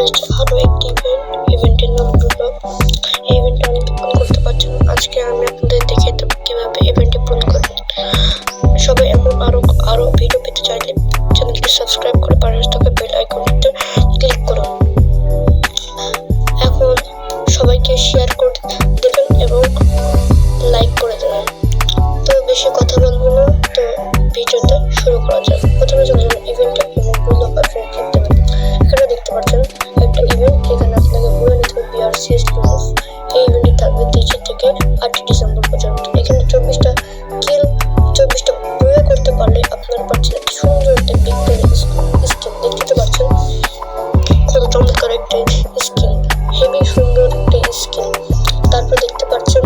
এসেছে আরো একটি ইভেন্টের নাম হলো এই ইভেন্টে অনেক পূরণ করতে পারছেন। আজকে আমি আপনাদের দেখিয়ে দেবো কিভাবে ইভেন্টে পূরণ করবেন। সবাই এমন আরো ভিডিও পেতে চাইলে চ্যানেলটি সাবস্ক্রাইব করে পাশে থাকা বেল আইকনটিতে ক্লিক করুন। এখন সবাইকে শেয়ার করে দেবেন এবং লাইক করে দেবেন। তো বেশি কথা বলবো না, তো ভিডিওতে শুরু করা যাক। প্রথমে চলে যাবেন ইভেন্টে এবং পুরো অপশন ক্লিক দেবেন। এখানে দেখতে পাচ্ছেন একটা ইভেন্ট, যেখানে আপনাকে বলে নিতে হবে BRCS টুলস। এই ইভেন্টটি থাকবে 3 থেকে 8 ডিসেম্বর পর্যন্ত। এখানে 24টা কিল 24টা বইয়া করতে পারলে আপনারা পাচ্ছেন একটা সুন্দর একটা ভিক্টোরি স্কিন। দেখতে পাচ্ছেন কত চমৎকার একটা স্কিন, হেভি সুন্দর একটা স্কিন। তারপর দেখতে পাচ্ছেন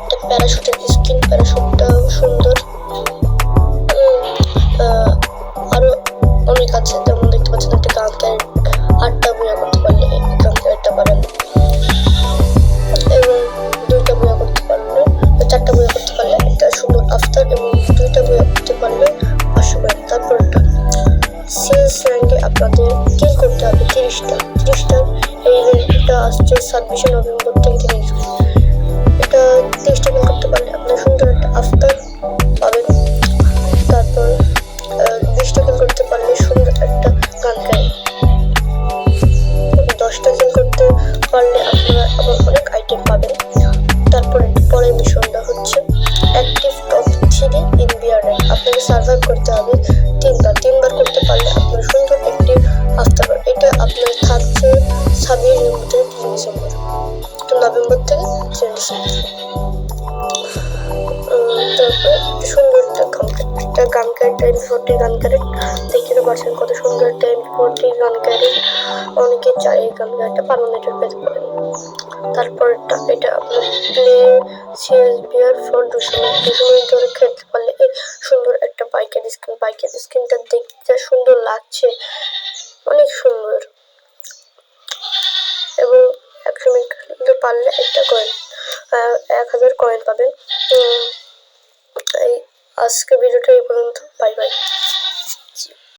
একটা প্যারাশুটের স্কিন, প্যারাশুটটাও সুন্দর। আরো অনেক আছে, যেমন দেখতে পাচ্ছেন একটা গান ক্যারেট 8টা বইয়া করতে পারলে এই গান ক্যারেটটা পাবেন, এবং 2টা বইয়া করতে পারলে 4টা বইয়া করতে পারলে একটা সুন্দর আফতার, এবং 2টা বইয়া করতে পারলে 500 গ্রাম। তারপর সিএস র্যাঙ্কে আপনাদের কিল করতে হবে 30টা। এই ইভেন্টটা আসছে 26শে নভেম্বর থেকে 3 জুন। এটা 30টা কিল করতে পারলে আপনার সুন্দর একটা আফতার পাবেন। তারপর 20টা কিল করতে পারলে সুন্দর একটা গান ক্যারেট। 10টা কিল করতে পারলে আপনারা আবার অনেক আইটেম পাবেন। তারপর পরের মিশনটা হচ্ছে active top 3 in bear rank. আপনাকে সার্ভাইভ করতে হবে 3বার করতে পারলে আপনার সুন্দর একটি আফতার। এটা আপনার থাকছে 26 নভেম্বর থেকে 3 ডিসেম্বর, তো নভেম্বর থেকে 3 ডিসেম্বর। তারপর সুন্দর একটা গান ক্যারেট, MP40 গান ক্যারেট। দেখতে পাচ্ছেন কত সুন্দর একটা MP40 গান ক্যারেট। অনেকে চায় এই গান ক্যারেটটা পার্মানেন্টের পেতে পারেন। তারপর এটা আপনার প্লে CSBR ফর 200 মিনিট ধরে খেলতে পারলে এই সুন্দর একটা বাইকের স্কিনটা দেখতে সুন্দর লাগছে, অনেক সুন্দর। এবং 100 মিনিট খেলতে পারলে একটা কয়েন 1000 কয়েন পাবেন। এই আজকে ভিডিওটা এই পর্যন্ত। Bye bye.